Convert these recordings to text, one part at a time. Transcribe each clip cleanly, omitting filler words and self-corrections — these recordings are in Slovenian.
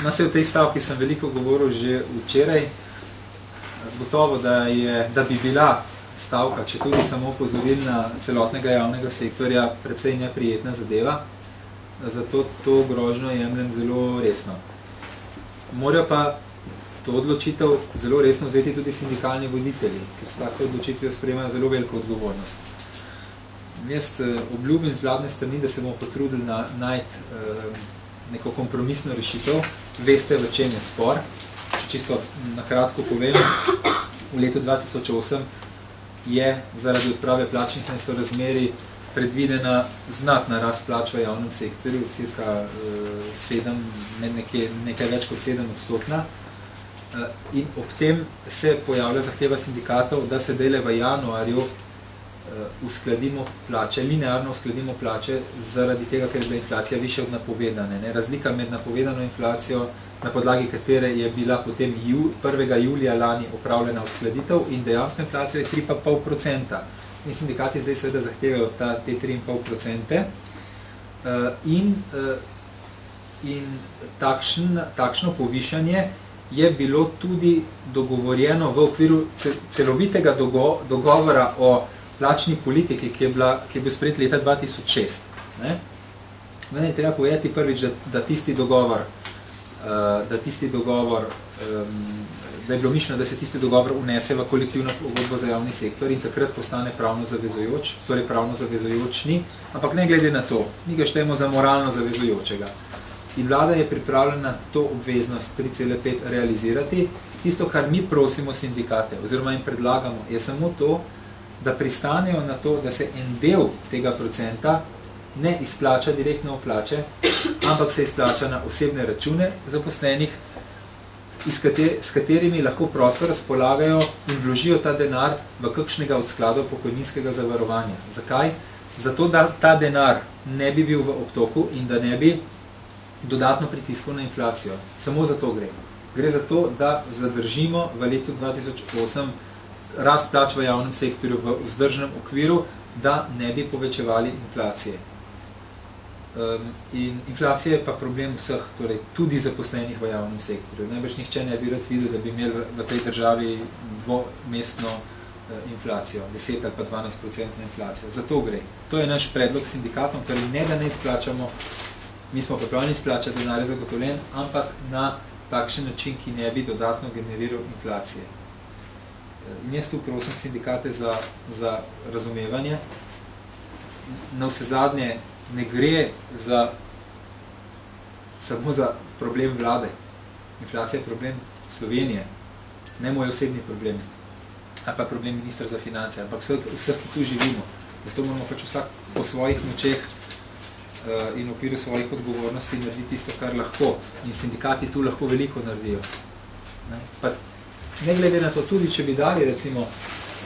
No, se v tej stavki sem veliko govoril že včeraj. Gotovo, da bi bila stavka, če tudi samo opozorilna celotnega javnega sektorja, precej neprijetna zadeva. Zato to grožnjo jemljem zelo resno. Morajo pa to odločitev zelo resno vzeti tudi sindikalni voditelji, ker s tako odločitvijo sprejemajo zelo veliko odgovornost. Jaz obljubim z vladne strani, da se bomo potrudili najti neko kompromisno rešitev. Veste, v čem je spor. Čisto na kratko povem, v letu 2008 je zaradi odprave plačnih nesorazmerij predvidena znatna rast plač v javnem sektorju, cirka 7, nekaj več kot 7%. In ob tem se pojavlja zahteva sindikatov, da se dele v januarju uskladimo plače, linearno uskladimo plače zaradi tega, ker je bila inflacija višja od napovedane. Razlika med napovedano inflacijo, na podlagi katere je bila potem 1. julija lani opravljena uskladitev in dejansko inflacijo je 3,5%. In sindikati zdaj seveda zahtevajo te 3,5%. In takšno povišanje je bilo tudi dogovorjeno v okviru celovitega dogovora o plačni politiki, ki je bil sprejet leta 2006. Vendar je treba povedati prvič, da tisti dogovor, da je bilo mišljeno, da se tisti dogovor unese v kolektivno pogodbo za javni sektor in takrat postane pravno zavezujoč, torej pravno zavezujoč ni, ampak ne glede na to, mi ga štejemo za moralno zavezujočega. In vlada je pripravljena to obveznost 3,5 realizirati. Tisto, kar mi prosimo sindikate, oziroma jim predlagamo, je samo to, da pristanejo na to, da se en del tega procenta ne izplača direktno v plače, ampak se izplača na osebne račune zaposlenih, s katerimi lahko prosto razpolagajo in vložijo ta denar v kakšnega od skladov pokojninskega zavarovanja. Zakaj? Zato, da ta denar ne bi bil v obtoku in da ne bi dodatno pritiskal na inflacijo. Samo za to gre. Gre za to, da zadržimo v letu 2008 rast plač v javnem sektorju v vzdržnem okviru, da ne bi povečevali inflacije. In inflacija je pa problem vseh, torej tudi zaposlenih v javnem sektorju. Najbrž nihče ne bi rad videl, da bi imeli v tej državi dvomestno inflacijo, 10 ali pa 12% inflacijo. Zato gre. To je naš predlog sindikatom, torej ne da ne izplačamo, mi smo pripravljeni izplačati, denar je zagotovljen, ampak na takšen način, ki ne bi dodatno generiral inflacije. In jaz tu prosim sindikate za razumevanje. Na vsezadnje ne gre samo za problem vlade. Inflacija je problem Slovenije, ne moj osebni problem, ali pa problem ministra za finance, ampak vseh, ki tu živimo. Zato moramo pač vsak po svojih močeh in v okviru svojih odgovornosti narediti tisto, kar lahko. In sindikati tu lahko veliko naredijo. Pa ne glede na to, tudi če bi dali recimo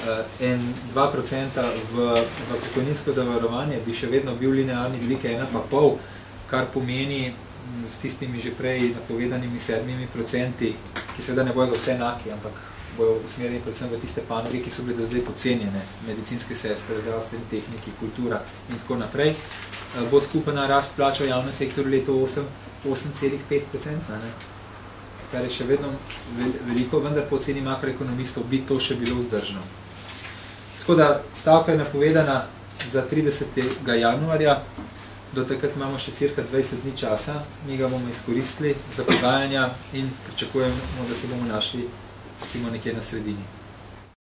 2% v pokojninsko zavarovanje, bi še vedno bil linearni dvig 1,5, kar pomeni s tistimi že prej napovedanimi 7%, ki seveda ne bojo za vse enaki, ampak bojo usmerjeni predvsem v tiste panoge, ki so bile do zdaj podcenjene, medicinske sestre, zdravstveni tehniki, kultura in tako naprej, bo skupna rast plača v javnem sektorju leto 8,5%, kar je še vedno veliko, vendar po oceni makroekonomistov bi to še bilo vzdržno. Tako da stavka je napovedana za 30. januarja, do takrat imamo še cirka 20 dni časa, mi ga bomo izkoristili za pogajanja in pričakujemo, da se bomo našli recimo nekje na sredini.